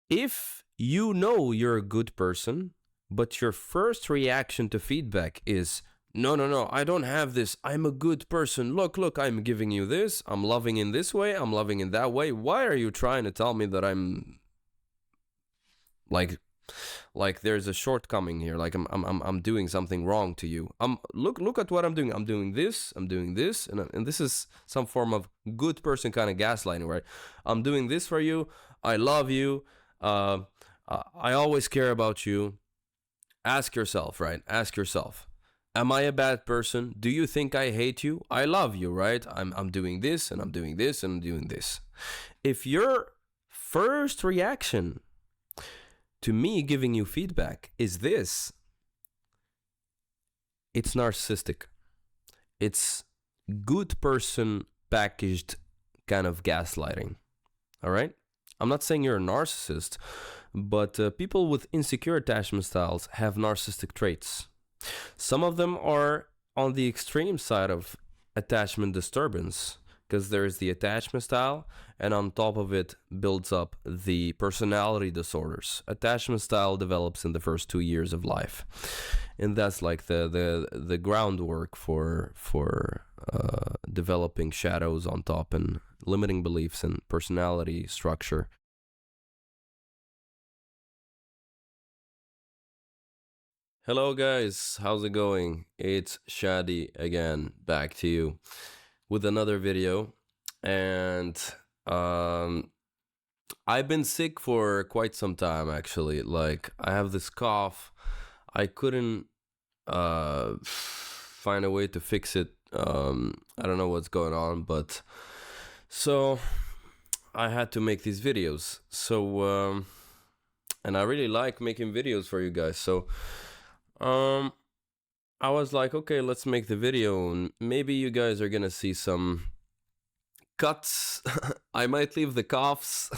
If you know you're a good person, but your first reaction to feedback is, no, no, no, I don't have this. I'm a good person. Look, look, I'm giving you this. I'm loving in this way. I'm loving in that way. Why are you trying to tell me that I'm like there's a shortcoming here, like I'm doing something wrong to you? Look at what I'm doing. I'm doing this, and this is some form of good person kind of gaslighting, right? I'm doing this for you. I love you. I always care about you. Ask yourself, right? Ask yourself, am I a bad person? Do you think I hate you? I love you, right? I'm doing this, and I'm doing this, and I'm doing this. If your first reaction to me giving you feedback is this, it's narcissistic. It's good person packaged kind of gaslighting. All right? I'm not saying you're a narcissist, but people with insecure attachment styles have narcissistic traits. Some of them are on the extreme side of attachment disturbance, because there's the attachment style, and on top of it builds up the personality disorders. Attachment style develops in the first 2 years of life, and that's like the groundwork for developing shadows on top and limiting beliefs and personality structure. Hello guys, how's it going? It's Shadi again, back to you with another video. And I've been sick for quite some time, actually. Like, I have this cough. I couldn't find a way to fix it. I don't know what's going on, but so I had to make these videos. So and I really like making videos for you guys. So I was like, okay, let's make the video, and maybe you guys are gonna see some cuts. I might leave the coughs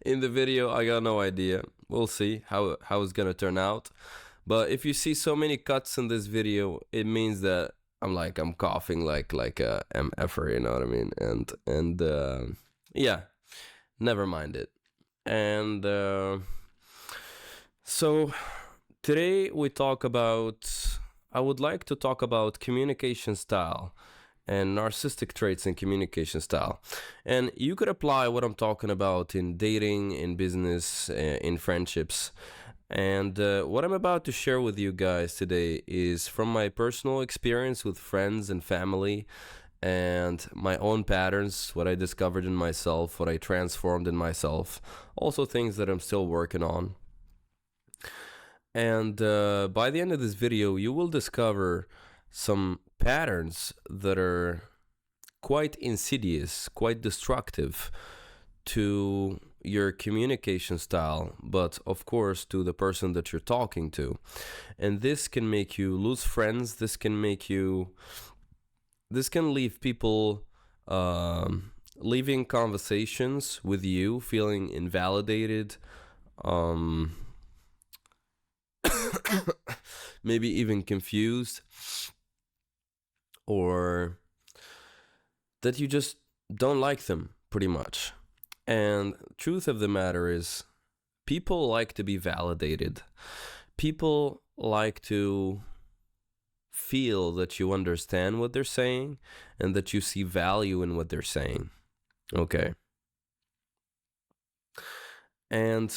in the video. I got no idea. We'll see how it's gonna turn out. But if you see so many cuts in this video, it means that I'm coughing like a MFer, you know what I mean? And yeah, never mind it. And so today I would like to talk about communication style and narcissistic traits in communication style. And you could apply what I'm talking about in dating, in business, in friendships. And what I'm about to share with you guys today is from my personal experience with friends and family, and my own patterns, what I discovered in myself, what I transformed in myself, also things that I'm still working on. And by the end of this video, you will discover some patterns that are quite insidious, quite destructive to your communication style, but of course to the person that you're talking to. And this can make you lose friends. This can leave people leaving conversations with you feeling invalidated, maybe even confused, or that you just don't like them, pretty much. And truth of the matter is, people like to be validated. People like to feel that you understand what they're saying and that you see value in what they're saying. Okay. And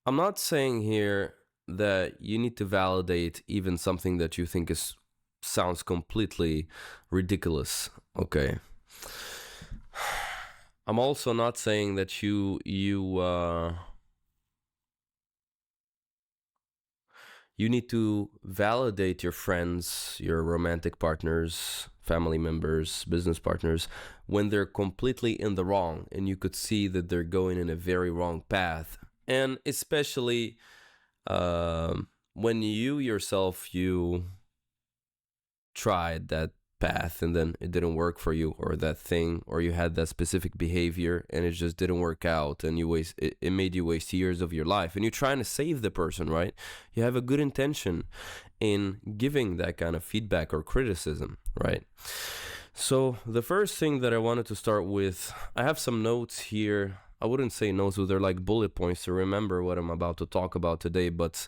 I'm not saying here that you need to validate even something that you think sounds completely ridiculous. Okay. I'm also not saying that you need to validate your friends, your romantic partners, family members, business partners, when they're completely in the wrong and you could see that they're going in a very wrong path. And especially when you yourself, you tried that path and then it didn't work for you, or that thing, or you had that specific behavior and it just didn't work out, and it made you waste years of your life, and you're trying to save the person, right? You have a good intention in giving that kind of feedback or criticism, right? So the first thing that I wanted to start with, I have some notes here I wouldn't say notes, but they're like bullet points to remember what I'm about to talk about today. But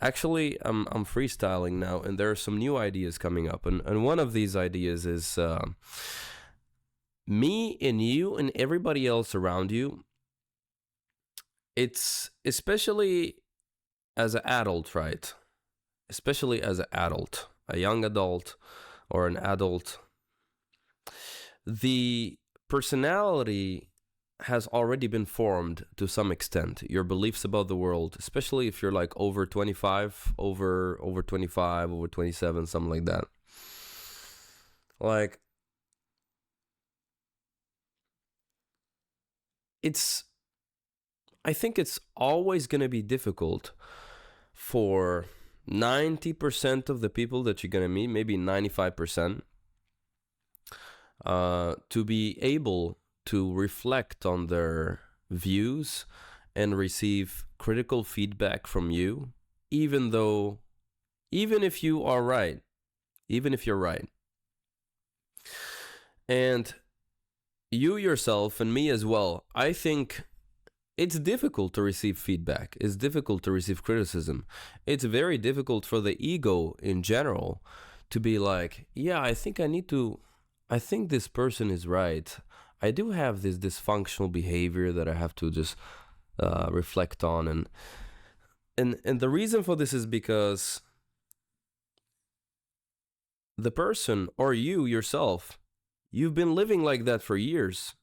actually, I'm freestyling now, and there are some new ideas coming up. And one of these ideas is me and you and everybody else around you. It's especially as an adult, right? Especially as an adult, a young adult or an adult, the personality has already been formed to some extent. Your beliefs about the world, especially if you're like over 25, over 25, over 27, something like that. Like, it's I think it's always going to be difficult for 90% of the people that you're going to meet, maybe 95%, to be able to reflect on their views and receive critical feedback from you, even if you are right, even if you're right. And you yourself and me as well, I think it's difficult to receive feedback. It's difficult to receive criticism. It's very difficult for the ego in general to be like, yeah, I think this person is right. I do have this dysfunctional behavior that I have to just reflect on. And the reason for this is because the person, or you yourself, you've been living like that for years.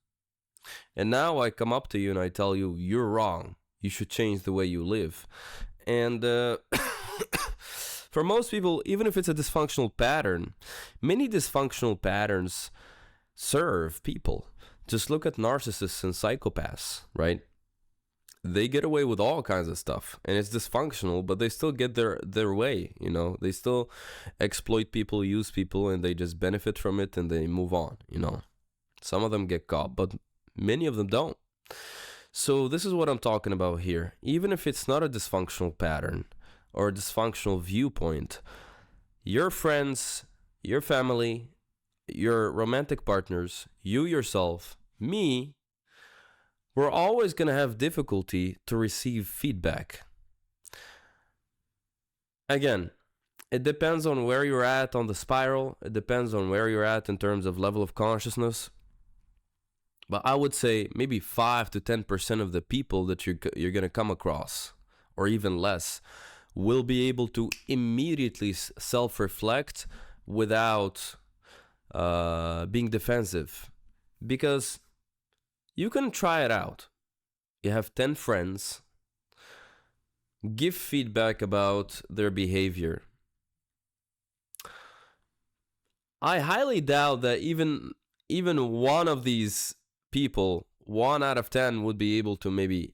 And now I come up to you and I tell you, you're wrong. You should change the way you live. And for most people, even if it's a dysfunctional pattern, many dysfunctional patterns serve people. Just look at narcissists and psychopaths, right? They get away with all kinds of stuff, and it's dysfunctional, but they still get their way, you know? They still exploit people, use people, and they just benefit from it and they move on, you know? Some of them get caught, but many of them don't. So this is what I'm talking about here. Even if it's not a dysfunctional pattern or a dysfunctional viewpoint, your friends, your family, your romantic partners, you yourself, me, we're always going to have difficulty to receive feedback. Again, it depends on where you're at on the spiral. It depends on where you're at in terms of level of consciousness. But I would say maybe 5 to 10% of the people that you're going to come across, or even less, will be able to immediately self-reflect without being defensive. Because you can try it out. You have 10 friends, give feedback about their behavior. I highly doubt that even one of these people, 1 out of 10, would be able to maybe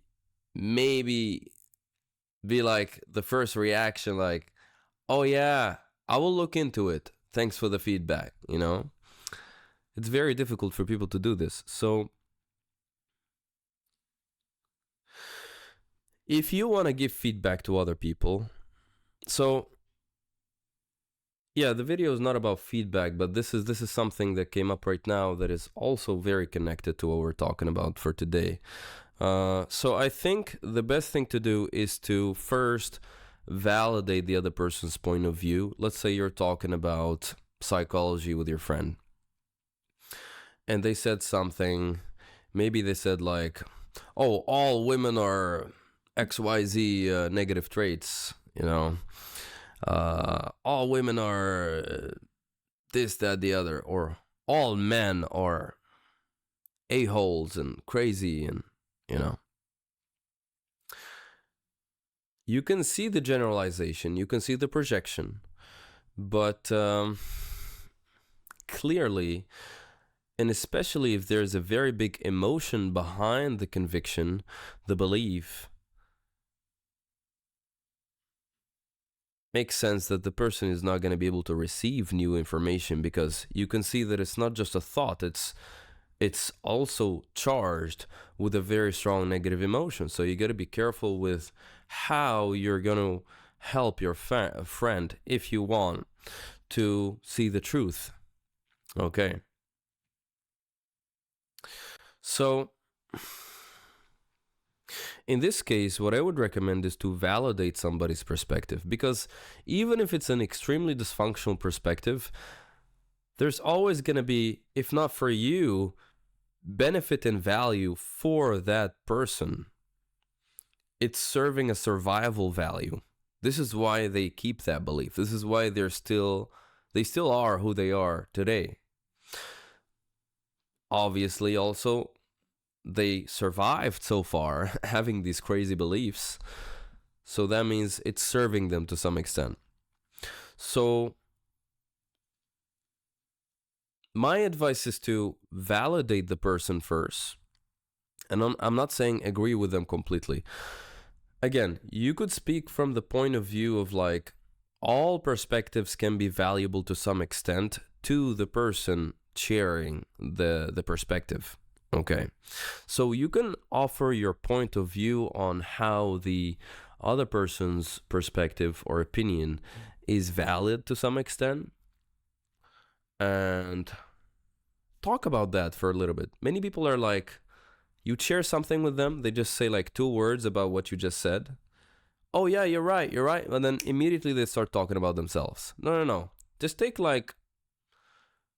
be like the first reaction, like, oh yeah, I will look into it. Thanks for the feedback, you know? It's very difficult for people to do this. So if you want to give feedback to other people, so yeah, the video is not about feedback, but this is something that came up right now that is also very connected to what we're talking about for today. So I think the best thing to do is to first validate the other person's point of view. Let's say you're talking about psychology with your friend, and they said something. Maybe they said like, "Oh, all women are XYZ negative traits," you know. All women are this, that, the other, or all men are a-holes and crazy, and you know. You can see the generalization, you can see the projection, but clearly, and especially if there's a very big emotion behind the conviction, the belief, makes sense that the person is not going to be able to receive new information, because you can see that it's not just a thought, it's also charged with a very strong negative emotion. So you got to be careful with how you're going to help your friend if you want to see the truth. Okay. So in this case, what I would recommend is to validate somebody's perspective, because even if it's an extremely dysfunctional perspective, there's always going to be, if not for you, benefit and value for that person. It's serving a survival value. This is why they keep that belief. This is why they still are who they are today. Obviously, also, they survived so far having these crazy beliefs. So that means it's serving them to some extent. So my advice is to validate the person first. And I'm not saying agree with them completely. Again, you could speak from the point of view of like, all perspectives can be valuable to some extent to the person sharing the perspective. Okay, so you can offer your point of view on how the other person's perspective or opinion is valid to some extent, and talk about that for a little bit. Many people are like, you share something with them, they just say like 2 words about what you just said. Oh yeah, you're right. And then immediately they start talking about themselves. No. Just take like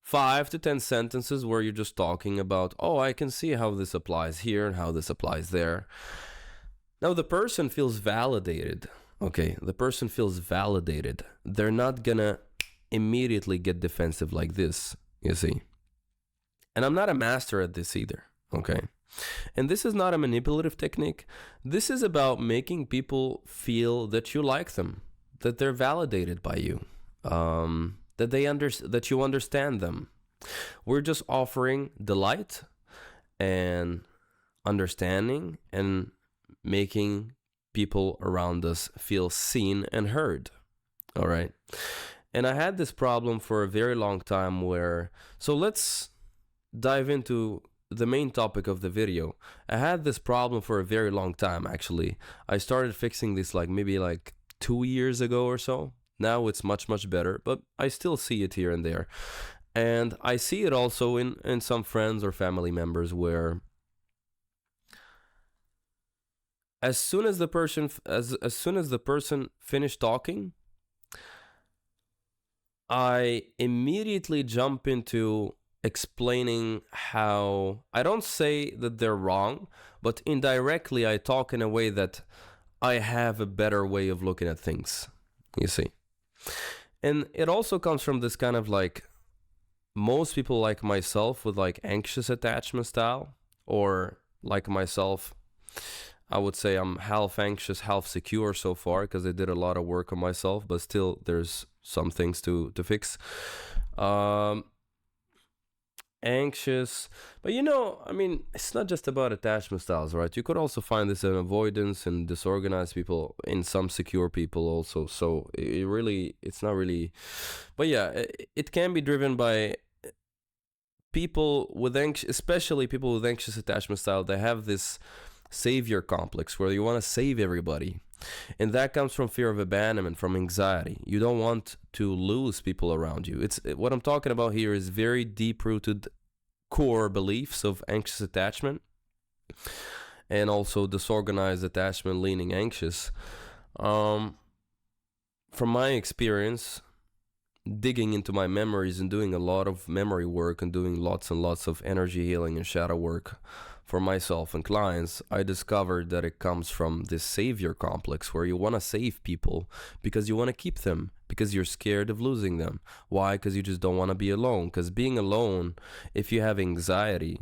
5 to 10 sentences where you're just talking about, oh, I can see how this applies here and how this applies there. Now the person feels validated. Okay, the person feels validated. They're not gonna immediately get defensive like this, you see. And I'm not a master at this either, okay? And this is not a manipulative technique. This is about making people feel that you like them, that they're validated by you, that you understand them. We're just offering delight and understanding and making people around us feel seen and heard. All right. And I had this problem for a very long time so let's dive into the main topic of the video. I had this problem for a very long time, actually. I started fixing this maybe 2 years ago or so. Now it's much, much better, but I still see it here and there. And I see it also in some friends or family members where as soon as the person finished talking, I immediately jump into explaining how I don't say that they're wrong, but indirectly I talk in a way that I have a better way of looking at things, you see. And it also comes from this kind of most people like myself with anxious attachment style, or like myself, I would say I'm half anxious, half secure so far, because I did a lot of work on myself, but still there's some things to fix. Anxious, but it's not just about attachment styles, right? You could also find this in avoidance and disorganized people, in some secure people also. So it's not really, but yeah, it can be driven by people with especially people with anxious attachment style. They have this savior complex where you want to save everybody. And that comes from fear of abandonment, from anxiety. You don't want to lose people around you. What I'm talking about here is very deep-rooted core beliefs of anxious attachment, and also disorganized attachment, leaning anxious. From my experience, digging into my memories and doing a lot of memory work and doing lots and lots of energy healing and shadow work for myself and clients, I discovered that it comes from this savior complex where you want to save people because you want to keep them, because you're scared of losing them. Why? Because you just don't want to be alone. Because being alone, if you have anxiety,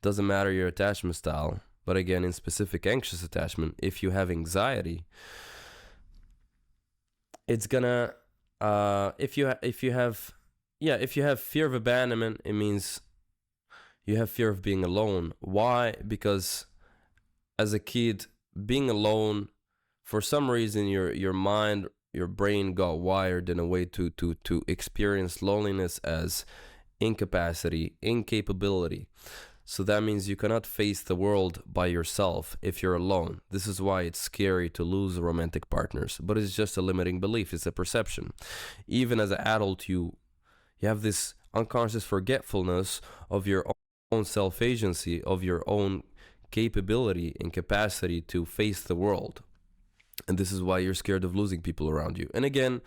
doesn't matter your attachment style, but again, in specific anxious attachment, if you have anxiety, it's gonna if you have fear of abandonment, it means you have fear of being alone. Why? Because as a kid, being alone, for some reason, your mind, your brain got wired in a way to experience loneliness as incapacity, incapability. So that means you cannot face the world by yourself if you're alone. This is why it's scary to lose romantic partners. But it's just a limiting belief. It's a perception. Even as an adult, you have this unconscious forgetfulness of your own self-agency, of your own capability and capacity to face the world. And this is why you're scared of losing people around you. And again,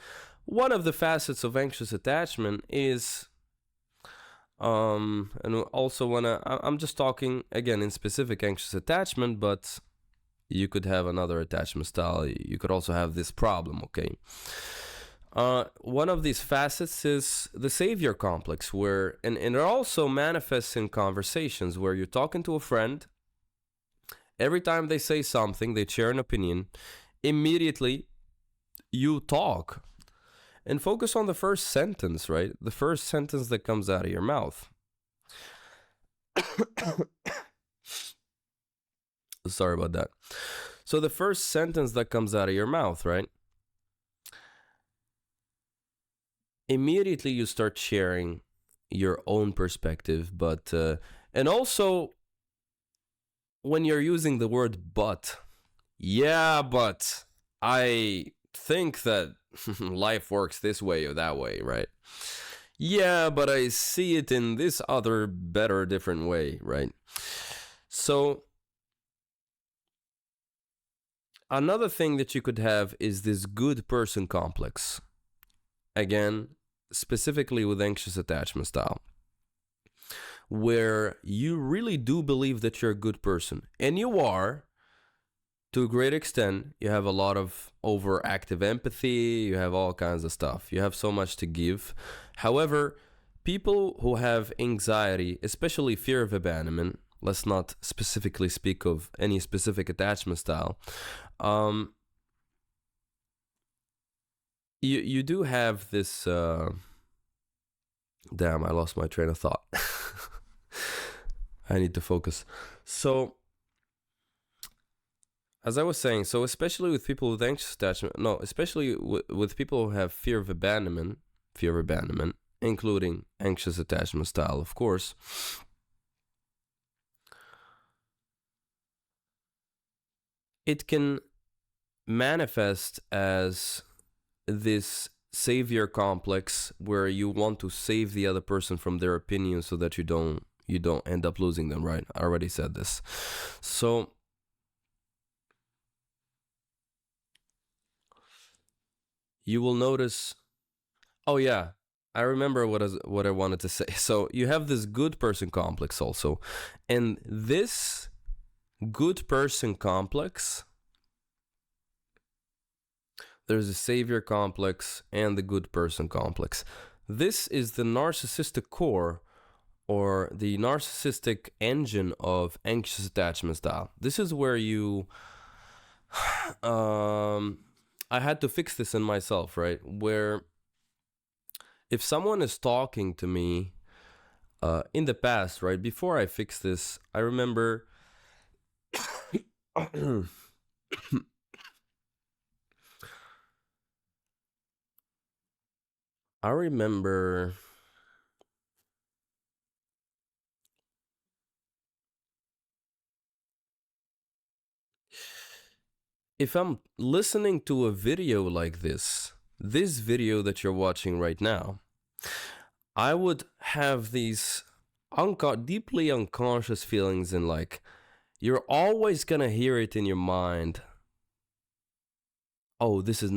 one of the facets of anxious attachment is, and also I'm just talking again in specific anxious attachment, but you could have another attachment style. You could also have this problem, okay? One of these facets is the savior complex, where, and it also manifests in conversations where you're talking to a friend. Every time they say something, they share an opinion, immediately you talk and focus on the first sentence, right? The first sentence that comes out of your mouth. Sorry about that. So the first sentence that comes out of your mouth, right? Immediately you start sharing your own perspective, but and also when you're using the word but, yeah, but I think that life works this way or that way, right? Yeah, but I see it in this other better different way, right? So another thing that you could have is this good person complex. Again, specifically with anxious attachment style, where you really do believe that you're a good person, and you are to a great extent. You have a lot of overactive empathy, you have all kinds of stuff, you have so much to give. However, people who have anxiety, especially fear of abandonment, let's not specifically speak of any specific attachment style, you do have this damn, I lost my train of thought. I need to focus. So as I was saying, so especially with people with anxious attachment, no, especially with people who have fear of abandonment, including anxious attachment style, of course, it can manifest as this savior complex where you want to save the other person from their opinion so that you don't end up losing them, right? I already said this. So you will notice, oh yeah, I remember what I wanted to say. So you have this good person complex also, and this good person complex, there's a savior complex and the good person complex. This is the narcissistic core, or the narcissistic engine of anxious attachment style. This is where you I had to fix this in myself, right? Where if someone is talking to me in the past, right, before I fix this, I remember I remember if I'm listening to a video like this video that you're watching right now, I would have these deeply unconscious feelings, and like, you're always gonna hear it in your mind. Oh, he's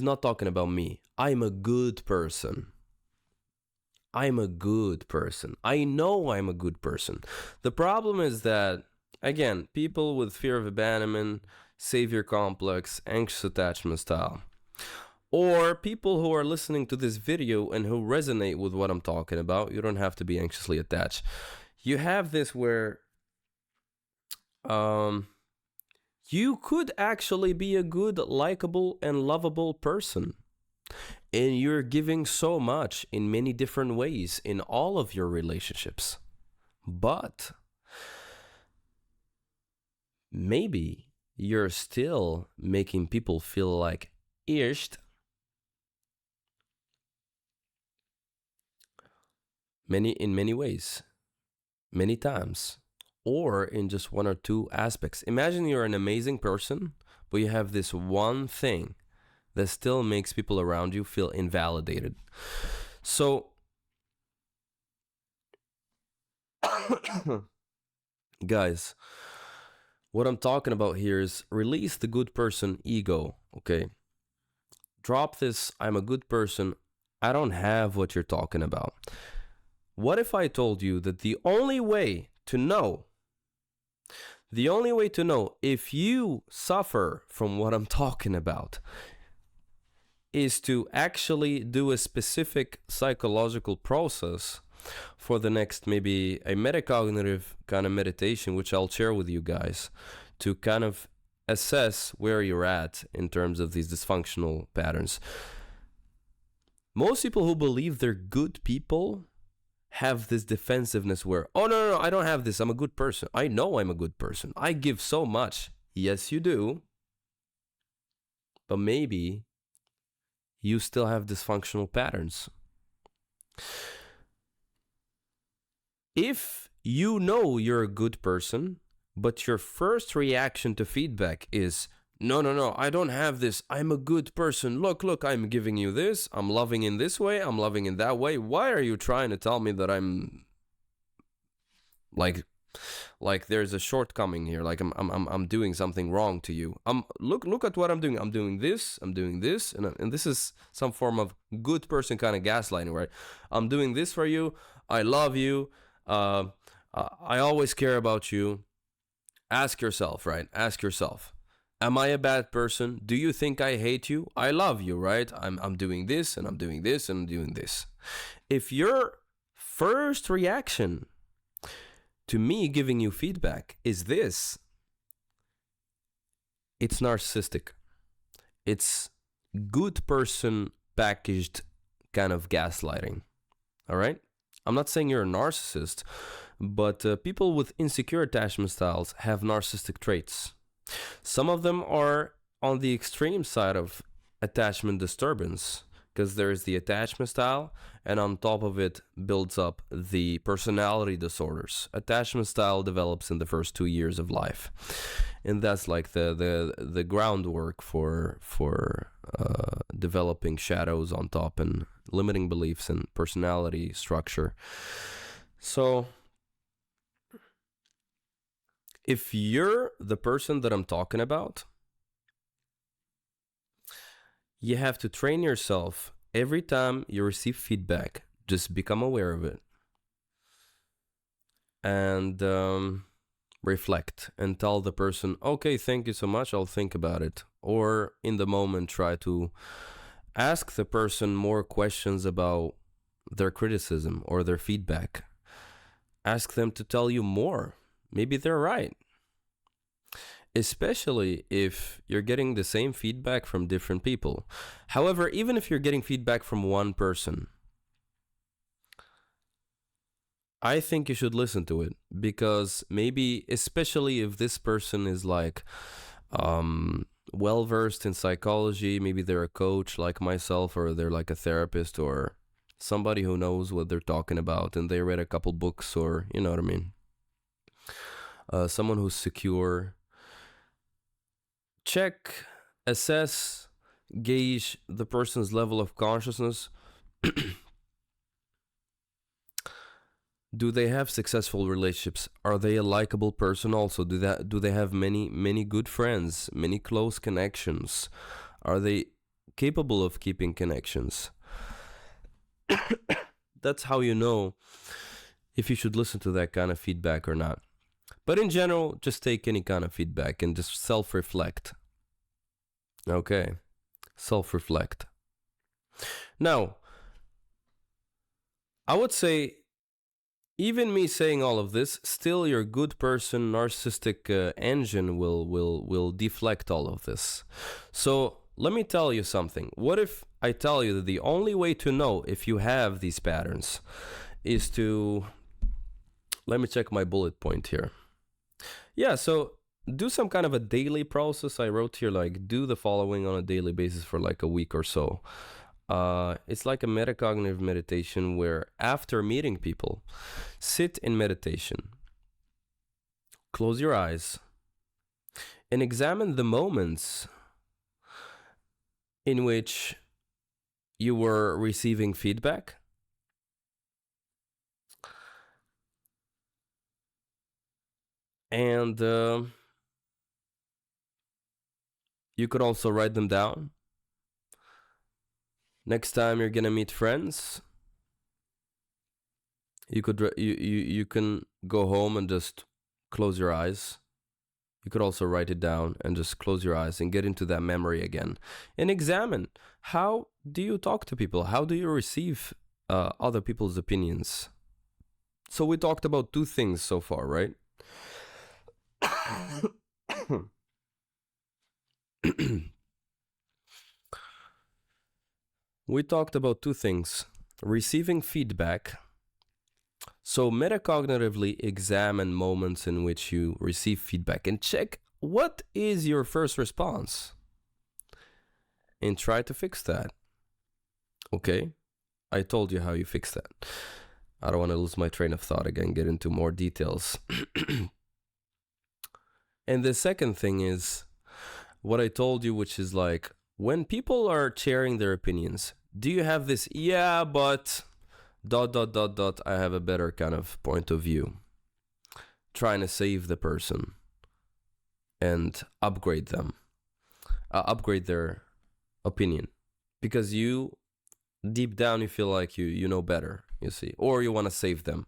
not talking about me. I'm a good person. I'm a good person. I know I'm a good person. The problem is that, again, people with fear of abandonment, savior complex, anxious attachment style, or people who are listening to this video and who resonate with what I'm talking about, you don't have to be anxiously attached. You have this where you could actually be a good, likable, and lovable person. And you're giving so much in many different ways in all of your relationships. But maybe you're still making people feel like irsed in many ways, many times, or in just one or two aspects. Imagine you're an amazing person, but you have this one thing that still makes people around you feel invalidated. So guys, What I'm talking about here is release the good person ego, okay? Drop this, I'm a good person, I don't have what you're talking about. What if I told you that the only way to know if you suffer from what I'm talking about is to actually do a specific psychological process for the next, maybe a metacognitive kind of meditation, which I'll share with you guys, to kind of assess where you're at in terms of these dysfunctional patterns. Most people who believe they're good people have this defensiveness where, oh, no, I don't have this. I'm a good person. I know I'm a good person. I give so much. Yes, you do. But maybe you still have dysfunctional patterns. If you know you're a good person, but your first reaction to feedback is, no, I don't have this. I'm a good person. Look, I'm giving you this. I'm loving in this way. I'm loving in that way. Why are you trying to tell me that I'm like there's a shortcoming here? Like I'm doing something wrong to you. Look at what I'm doing. I'm doing this, and this is some form of good person kind of gaslighting, right? I'm doing this for you. I love you. I always care about you. Ask yourself, right? Ask yourself, am I a bad person? Do you think I hate you? I love you, right? I'm doing this and I'm doing this and I'm doing this. If your first reaction to me giving you feedback is this, it's narcissistic. It's good person packaged kind of gaslighting. All right? I'm not saying you're a narcissist, but people with insecure attachment styles have narcissistic traits. Some of them are on the extreme side of attachment disturbance, because there is the attachment style, and on top of it builds up the personality disorders. Attachment style develops in the first 2 years of life, and that's like the groundwork for developing shadows on top and limiting beliefs and personality structure. So if you're the person that I'm talking about, you have to train yourself every time you receive feedback. Just become aware of it and reflect and tell the person, okay, thank you so much, I'll think about it. Or in the moment, try to ask the person more questions about their criticism or their feedback. Ask them to tell you more. Maybe they're right. Especially if you're getting the same feedback from different people. However, even if you're getting feedback from one person, I think you should listen to it, because maybe, especially if this person is like well versed in psychology, maybe they're a coach like myself, or they're like a therapist, or somebody who knows what they're talking about and they read a couple books, or you know what I mean. Someone who's secure. Check, assess, gauge the person's level of consciousness. Do they have successful relationships? Are they a likable person also? Do they have many good friends, many close connections? Are they capable of keeping connections? That's how you know if you should listen to that kind of feedback or not. But in general, just take any kind of feedback and just self-reflect. Okay, self-reflect. Now, I would say, even me saying all of this, still your good person narcissistic engine will deflect all of this. So let me tell you something. What if I tell you that the only way to know if you have these patterns is to... Let me check my bullet point here. Yeah, so do some kind of a daily process. I wrote here, like, do the following on a daily basis for like a week or so. It's like a metacognitive meditation where after meeting people, sit in meditation, close your eyes, and examine the moments in which you were receiving feedback. And You could also write them down. Next time you're gonna meet friends, you can go home and just close your eyes. You could also write it down and just close your eyes and get into that memory again and examine, how do you talk to people? How do you receive other people's opinions? So we talked about two things so far, right? We talked about two things: receiving feedback. So metacognitively examine moments in which you receive feedback and check what is your first response and try to fix that. Okay? I told you how you fix that. I don't want to lose my train of thought again, get into more details. And the second thing is what I told you, which is like, when people are sharing their opinions, do you have this, yeah, but I have a better kind of point of view, trying to save the person and upgrade them, upgrade their opinion, because you, deep down, you feel like you know better, you see, or you want to save them.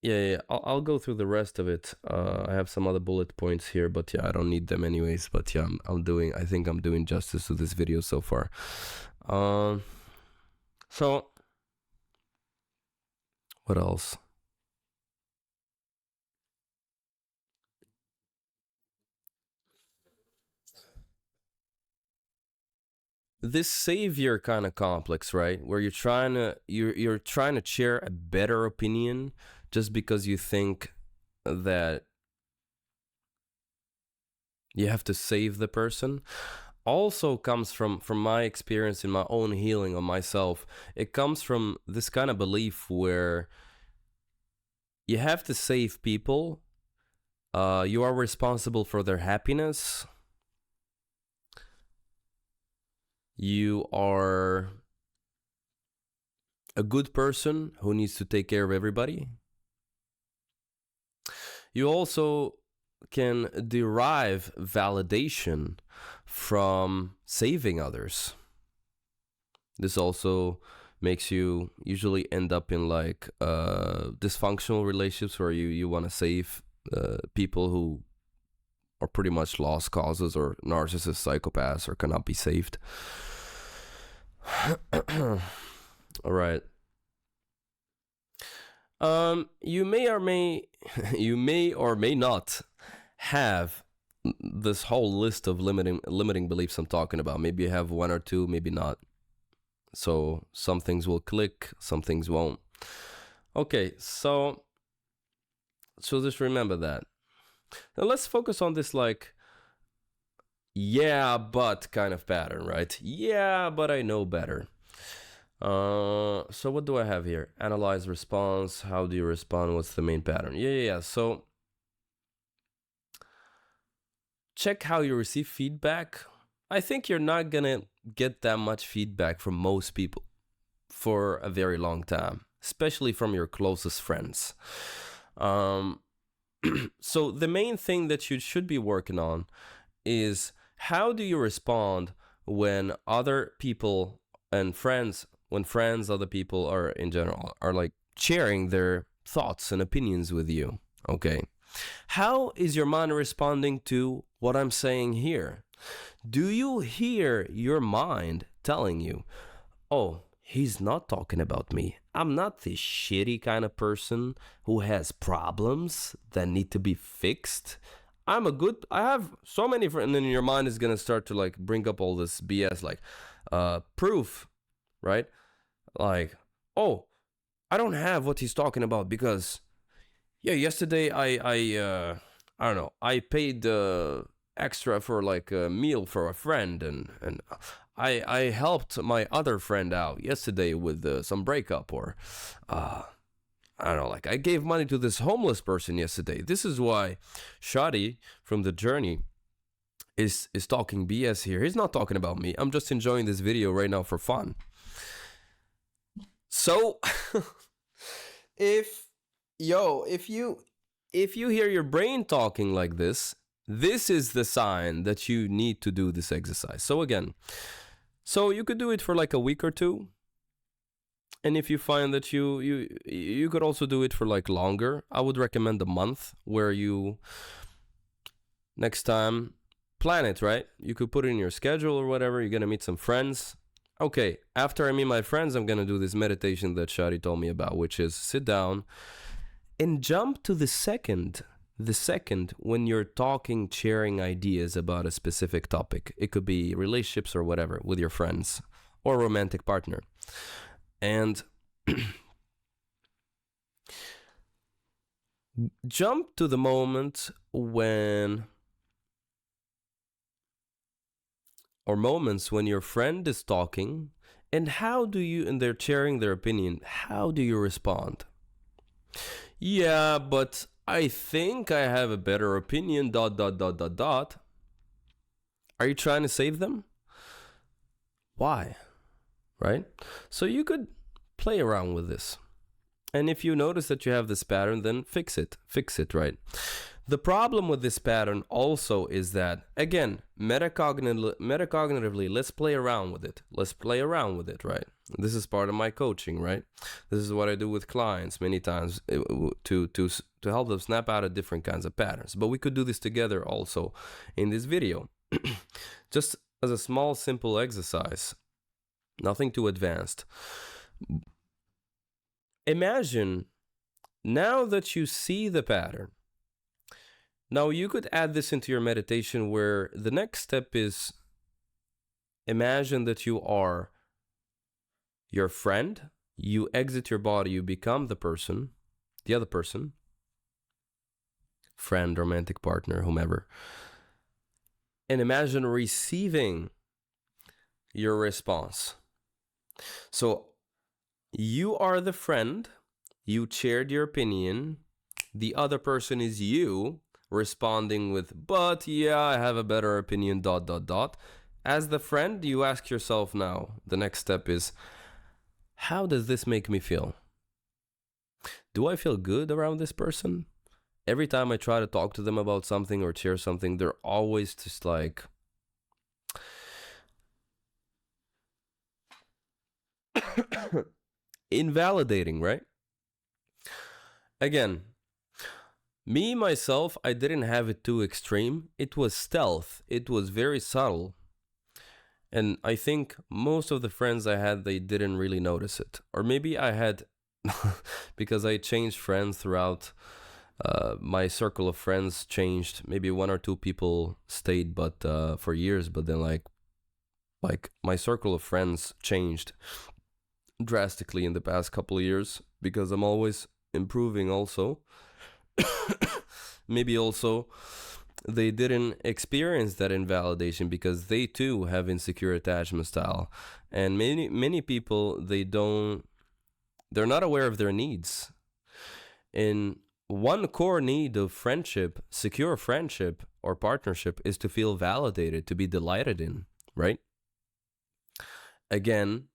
Yeah, I'll go through the rest of it. I have some other bullet points here, but yeah, I don't need them anyways. But yeah, I think I'm doing justice to this video so far. So what else? This savior kind of complex, right? Where you're trying to share a better opinion just because you think that you have to save the person, also comes from my experience in my own healing on myself. It comes from this kind of belief where you have to save people. You are responsible for their happiness. You are a good person who needs to take care of everybody. You also can derive validation from saving others. This also makes you usually end up in like dysfunctional relationships where you want to save people who are pretty much lost causes or narcissists, psychopaths, or cannot be saved. All right. You may or may not have this whole list of limiting beliefs I'm talking about. Maybe you have one or two, maybe not. So some things will click, some things won't. Okay, so just remember that. Now let's focus on this like, yeah, but kind of pattern, right? Yeah, but I know better. So what do I have here? Analyze response. How do you respond? What's the main pattern? Yeah. So check how you receive feedback. I think you're not gonna get that much feedback from most people for a very long time, especially from your closest friends. So the main thing that you should be working on is, how do you respond when other people and friends, other people are in general are like sharing their thoughts and opinions with you? Okay. How is your mind responding to what I'm saying here? Do you hear your mind telling you, oh, he's not talking about me. I'm not this shitty kind of person who has problems that need to be fixed. I have so many friends, and then your mind is going to start to like bring up all this BS, like proof, right? Like, oh, I don't have what he's talking about because, yeah, yesterday I don't know, I paid extra for like a meal for a friend, and I helped my other friend out yesterday with some breakup, or I don't know, like I gave money to this homeless person yesterday. This is why Shadi from The Journey is talking BS here. He's not talking about me. I'm just enjoying this video right now for fun. So if you if you hear your brain talking like this is the sign that you need to do this exercise. So again, so you could do it for like a week or two. And if you find that you could also do it for like longer, I would recommend a month, where you next time plan it, right? You could put it in your schedule or whatever. You're gonna meet some friends. Okay, after I meet my friends, I'm gonna do this meditation that Shadi told me about, which is sit down and jump to the second when you're talking, sharing ideas about a specific topic. It could be relationships or whatever with your friends or romantic partner. And jump to the moment when, or moments when your friend is talking, and and they're sharing their opinion, how do you respond? Yeah, but I think I have a better opinion, ... Are you trying to save them? Why? Right? So you could play around with this. And if you notice that you have this pattern, then fix it, right? The problem with this pattern also is that, again, metacognitively, let's play around with it. Right? This is part of my coaching, right? This is what I do with clients many times to help them snap out of different kinds of patterns. But we could do this together also in this video. Just as a small, simple exercise. Nothing too advanced. Imagine, now that you see the pattern, now you could add this into your meditation, where the next step is, imagine that you are your friend, you exit your body, you become the other person, friend, romantic partner, whomever, and imagine receiving your response. So you are the friend, you shared your opinion, the other person is you responding with, but yeah, I have a better opinion, ... As the friend, you ask yourself now, the next step is, how does this make me feel? Do I feel good around this person? Every time I try to talk to them about something or share something, they're always just like, invalidating, right? Again, myself, I didn't have it too extreme. It was stealth. It was very subtle. And I think most of the friends I had, they didn't really notice it. Or maybe I had, because I changed friends throughout, my circle of friends changed. Maybe one or two people stayed, but for years. But then like my circle of friends changed drastically in the past couple of years, because I'm always improving also. Maybe also they didn't experience that invalidation because they too have insecure attachment style, and many people, they're not aware of their needs. And one core need of friendship, secure friendship or partnership, is to feel validated, to be delighted in, right? Again,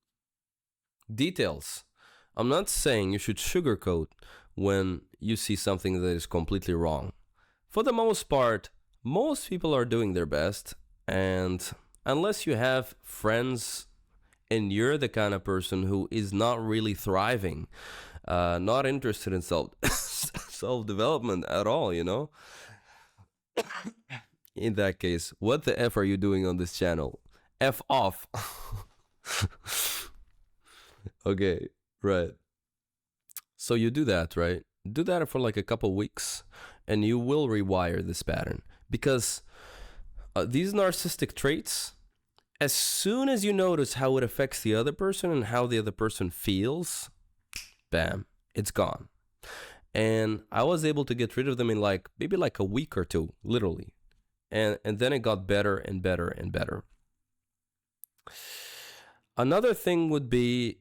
details. I'm not saying you should sugarcoat when you see something that is completely wrong. For the most part, most people are doing their best, and unless you have friends and you're the kind of person who is not really thriving, not interested in self-development at all, you know? In that case, what the F are you doing on this channel? F off. Okay, right. So you do that, right? Do that for like a couple weeks, and you will rewire this pattern. Because these narcissistic traits, as soon as you notice how it affects the other person and how the other person feels, bam, it's gone. And I was able to get rid of them in maybe a week or two, literally. And then it got better and better and better. Another thing would be,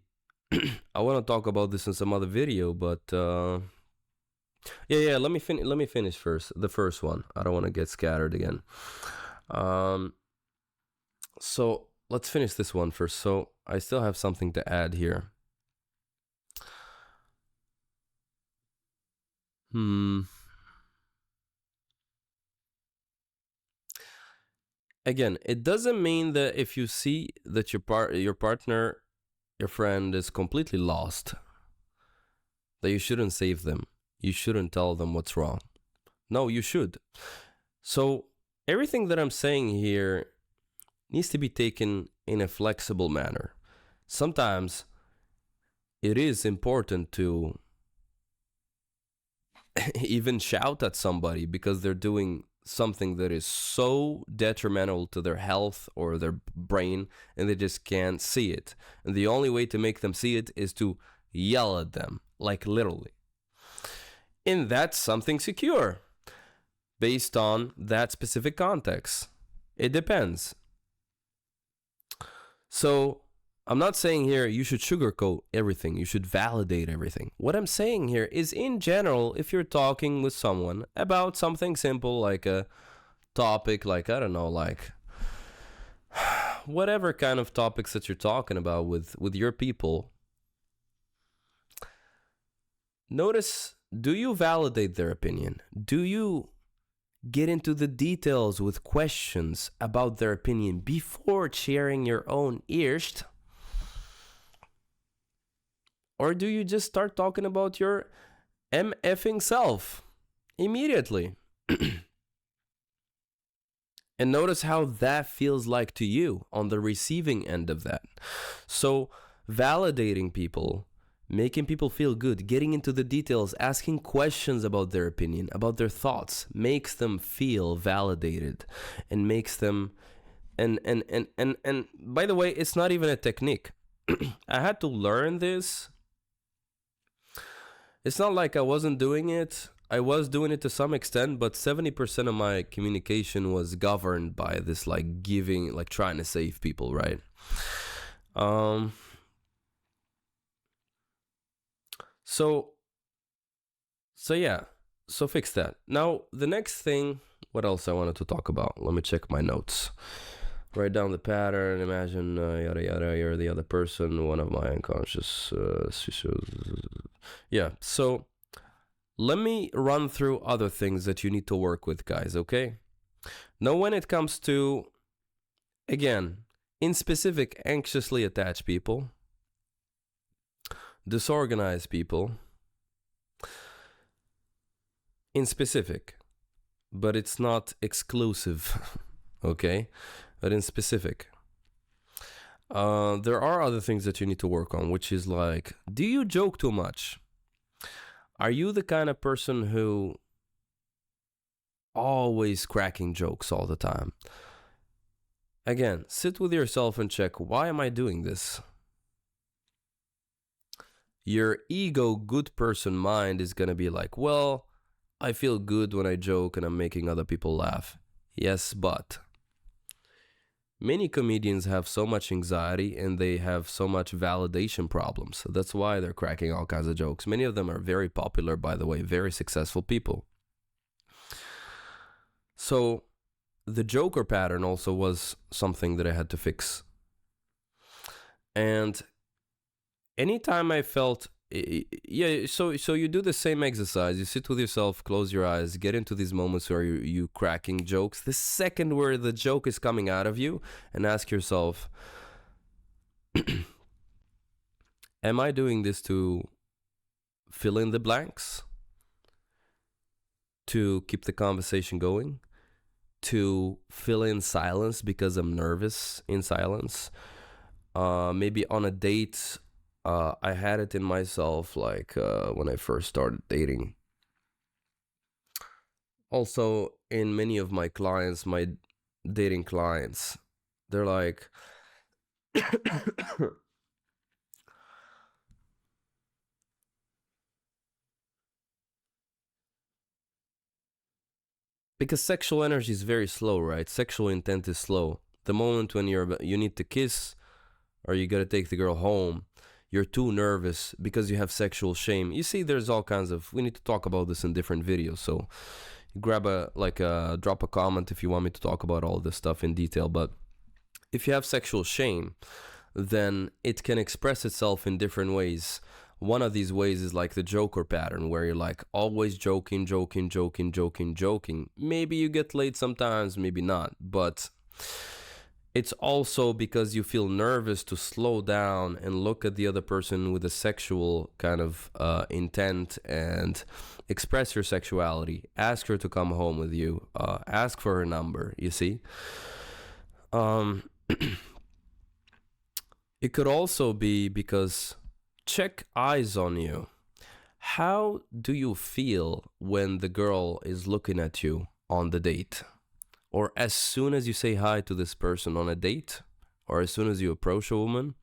I want to talk about this in some other video, but yeah. Let me finish first the first one. I don't want to get scattered again. So let's finish this one first. So I still have something to add here. Again, it doesn't mean that if you see that your partner, your friend is completely lost, that you shouldn't save them. You shouldn't tell them what's wrong. No, you should. So everything that I'm saying here needs to be taken in a flexible manner. Sometimes it is important to even shout at somebody because they're doing something that is so detrimental to their health or their brain, and they just can't see it. And the only way to make them see it is to yell at them, like literally. And that's something secure based on that specific context. It depends. So I'm not saying here you should sugarcoat everything, you should validate everything. What I'm saying here is, in general, if you're talking with someone about something simple like a topic, like, I don't know, like whatever kind of topics that you're talking about with your people, notice, do you validate their opinion? Do you get into the details with questions about their opinion before sharing your own ears? Or do you just start talking about your MFing self immediately? And notice how that feels like to you on the receiving end of that. So validating people, making people feel good, getting into the details, asking questions about their opinion, about their thoughts, makes them feel validated and makes them, and by the way, it's not even a technique. I had to learn this. It's not like I wasn't doing it. I was doing it to some extent, but 70% of my communication was governed by this, like, giving, like, trying to save people, right? So yeah, so fix that. Now, the next thing, what else I wanted to talk about? Let me check my notes. Write down the pattern, imagine, yada yada, you're the other person, one of my unconscious. Yeah, so let me run through other things that you need to work with, guys, okay? Now, when it comes to, again, in specific, anxiously attached people, disorganized people, in specific, but it's not exclusive, okay? But in specific, there are other things that you need to work on, which is like, do you joke too much? Are you the kind of person who always cracking jokes all the time? Again, sit with yourself and check, why am I doing this? Your ego good person mind is going to be like, well, I feel good when I joke and I'm making other people laugh. Yes, but many comedians have so much anxiety and they have so much validation problems. That's why they're cracking all kinds of jokes. Many of them are very popular, by the way, very successful people. So the joker pattern also was something that I had to fix. And anytime I felt, yeah, so you do the same exercise. You sit with yourself, close your eyes, get into these moments where you cracking jokes. The second where the joke is coming out of you, and ask yourself, am I doing this to fill in the blanks? To keep the conversation going? To fill in silence because I'm nervous in silence? Maybe on a date, I had it in myself, like when I first started dating. Also, in many of my clients, my dating clients, they're like, because sexual energy is very slow, right? Sexual intent is slow. The moment when you need to kiss or you gotta take the girl home, you're too nervous because you have sexual shame. You see, there's all kinds of, we need to talk about this in different videos. So grab drop a comment if you want me to talk about all this stuff in detail. But if you have sexual shame, then it can express itself in different ways. One of these ways is like the joker pattern, where you're like always joking. Maybe you get laid sometimes, maybe not, but It's also because you feel nervous to slow down and look at the other person with a sexual kind of intent and express your sexuality. Ask her to come home with you. Ask for her number, you see? It could also be because check eyes on you. How do you feel when the girl is looking at you on the date? Or as soon as you say hi to this person on a date, or as soon as you approach a woman,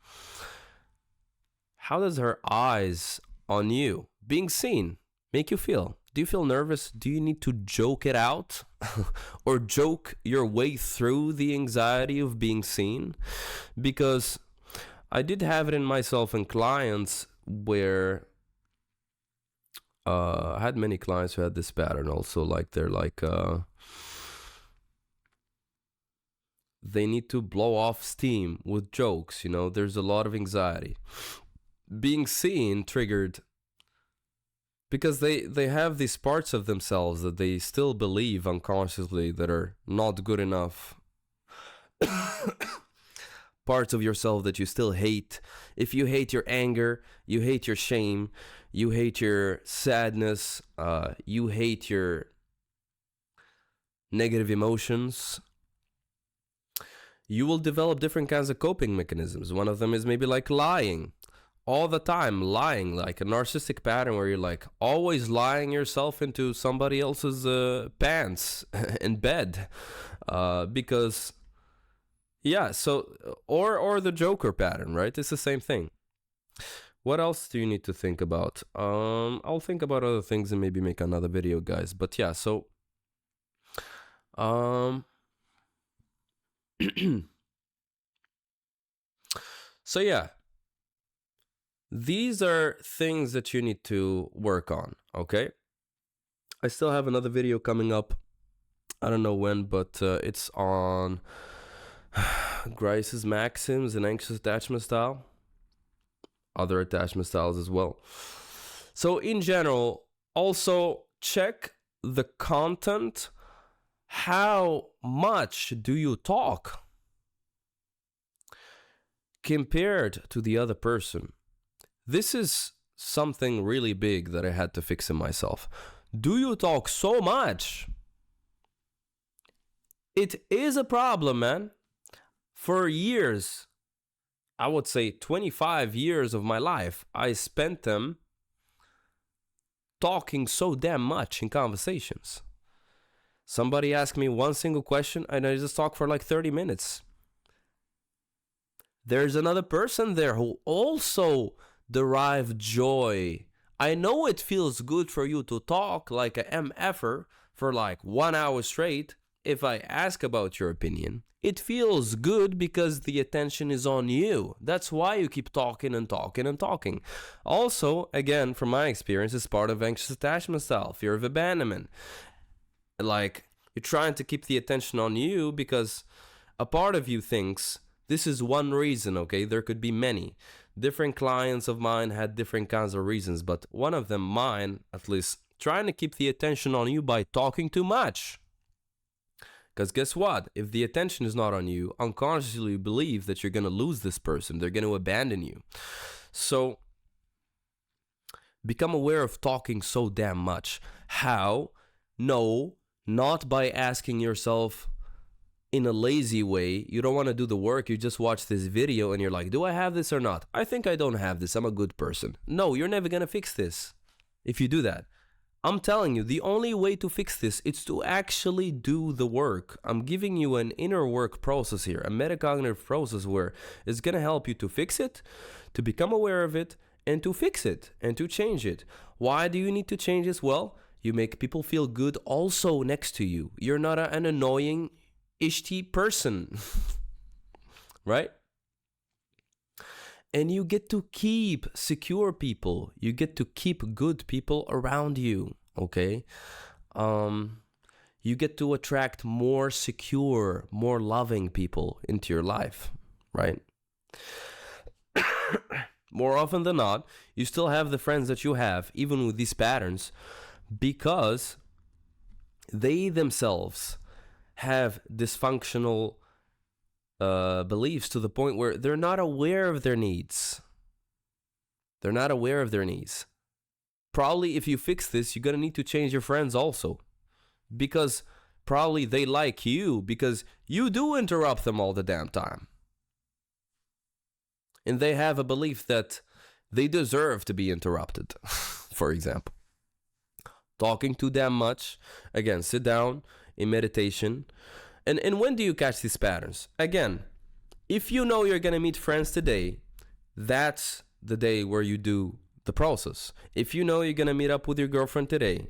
how does her eyes on you, being seen, make you feel? Do you feel nervous? Do you need to joke it out? Or joke your way through the anxiety of being seen? Because I did have it in myself and clients where I had many clients who had this pattern also, like they're like... they need to blow off steam with jokes, you know, there's a lot of anxiety. Being seen triggered because they have these parts of themselves that they still believe unconsciously that are not good enough. Parts of yourself that you still hate. If you hate your anger, you hate your shame, you hate your sadness, you hate your negative emotions, you will develop different kinds of coping mechanisms. One of them is maybe like lying. All the time lying, like a narcissistic pattern where you're like always lying yourself into somebody else's pants in bed. Because, yeah, so, or the Joker pattern, right? It's the same thing. What else do you need to think about? I'll think about other things and maybe make another video, guys. But yeah, so... so yeah, these are things that you need to work on, okay? I still have another video coming up. I don't know when, but it's on Grice's maxims and anxious attachment style. Other attachment styles as well. So in general, also check the content. How much do you talk compared to the other person? This is something really big that I had to fix in myself. Do you talk so much? It is a problem, man. For years, I would say 25 years of my life, I spent them talking so damn much in conversations. Somebody asked me one single question and I just talk for like 30 minutes. There's another person there who also derive joy. I know it feels good for you to talk like a MFer for like 1 hour straight. If I ask about your opinion, it feels good because the attention is on you. That's why you keep talking and talking and talking. Also, again, from my experience, it's part of anxious attachment style, fear of abandonment. Like, you're trying to keep the attention on you because a part of you thinks this is one reason, okay? There could be many. Different clients of mine had different kinds of reasons, but one of them, mine, at least, trying to keep the attention on you by talking too much. Because guess what? If the attention is not on you, unconsciously you believe that you're going to lose this person. They're going to abandon you. So, become aware of talking so damn much. How? No, not by asking yourself in a lazy way. You don't want to do the work. You just watch this video and you're like, do I have this or not? I think I don't have this. I'm a good person. No, you're never going to fix this if you do that. I'm telling you, the only way to fix this is to actually do the work. I'm giving you an inner work process here, a metacognitive process where it's going to help you to fix it, to become aware of it, and to fix it, and to change it. Why do you need to change this? Well, you make people feel good also next to you. You're not an annoying ishti person, right? And you get to keep secure people. You get to keep good people around you, okay? You get to attract more secure, more loving people into your life, right? More often than not, you still have the friends that you have, even with these patterns, because they themselves have dysfunctional beliefs to the point where they're not aware of their needs. They're not aware of their needs. Probably if you fix this, you're going to need to change your friends also. Because probably they like you because you do interrupt them all the damn time. And they have a belief that they deserve to be interrupted, for example. Talking too damn much. Again, sit down in meditation. And when do you catch these patterns? Again, if you know you're going to meet friends today, that's the day where you do the process. If you know you're going to meet up with your girlfriend today,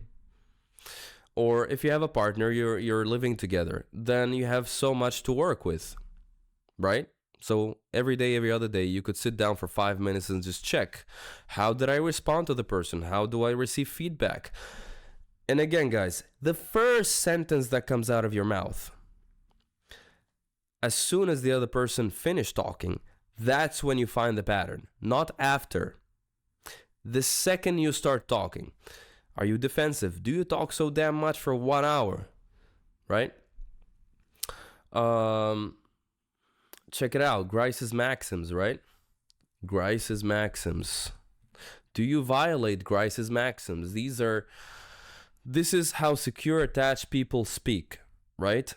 or if you have a partner, you're living together, then you have so much to work with, right? So every day, every other day, you could sit down for 5 minutes and just check, how did I respond to the person? How do I receive feedback? And again, guys, the first sentence that comes out of your mouth, as soon as the other person finished talking, that's when you find the pattern, not after. The second you start talking, are you defensive? Do you talk so damn much for 1 hour? Right? Check it out. Grice's maxims, right? Grice's maxims. Do you violate Grice's maxims? This is how secure attached people speak, right?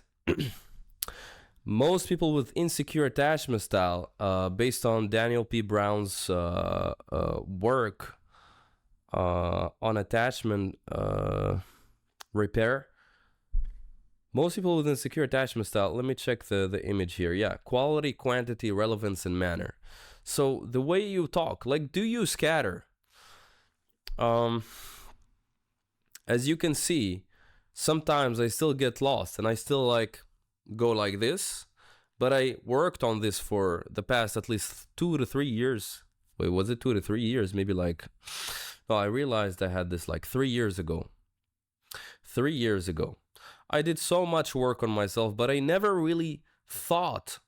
Most people with insecure attachment style, based on Daniel P. Brown's work on attachment repair, most people with insecure attachment style, let me check the image here. Yeah, quality, quantity, relevance, and manner. So the way you talk, like, do you scatter? As you can see, sometimes I still get lost and I still like go like this, but I worked on this for the past at least 2 to 3 years. Wait, was it 2 to 3 years? Maybe like, no, I realized I had this like 3 years ago. 3 years ago. I did so much work on myself, but I never really thought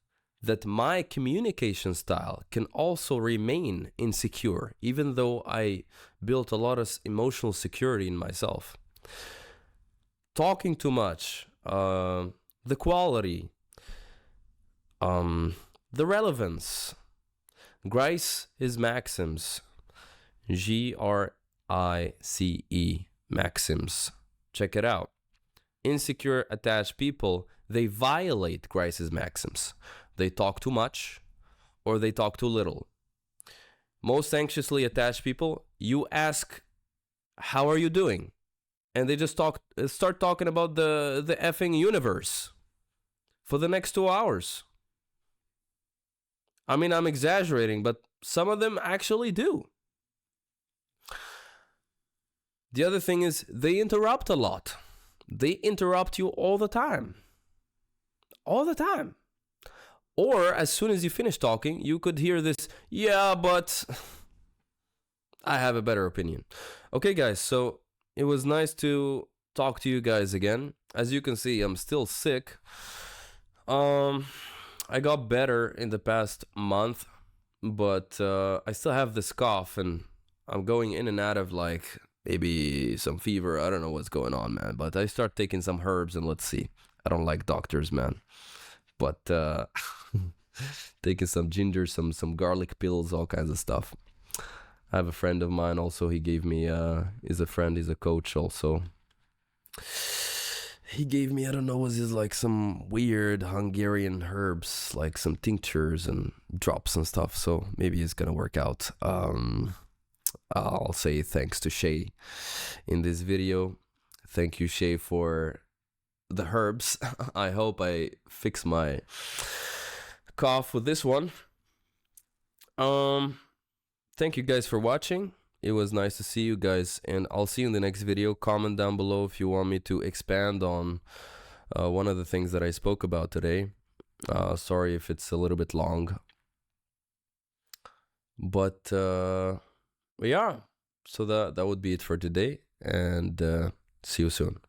that my communication style can also remain insecure, even though I built a lot of emotional security in myself. Talking too much, the quality, the relevance. Grice his maxims. Grice, maxims. Check it out. Insecure attached people, they violate Grice's maxims. They talk too much or they talk too little. Most anxiously attached people, you ask, how are you doing? And they just start talking about the effing universe for the next 2 hours. I mean, I'm exaggerating, but some of them actually do. The other thing is they interrupt a lot. They interrupt you all the time. All the time. Or as soon as you finish talking, you could hear this, yeah, but I have a better opinion. Okay, guys, so it was nice to talk to you guys again. As you can see, I'm still sick. I got better in the past month, but I still have this cough and I'm going in and out of like maybe some fever. I don't know what's going on, man, but I start taking some herbs and let's see. I don't like doctors, man, but taking some ginger, some garlic pills, all kinds of stuff. I have a friend of mine also, he gave me, he's a friend, he's a coach also. He gave me, I don't know, was this like some weird Hungarian herbs, like some tinctures and drops and stuff, so maybe it's gonna work out. I'll say thanks to Shay in this video. Thank you, Shay, for the herbs. I hope I fix my cough with this one. Thank you guys for watching. It was nice to see you guys, and I'll see you in the next video. Comment down below if you want me to expand on one of the things that I spoke about today. Sorry if it's a little bit long, but yeah, so that would be it for today, and see you soon.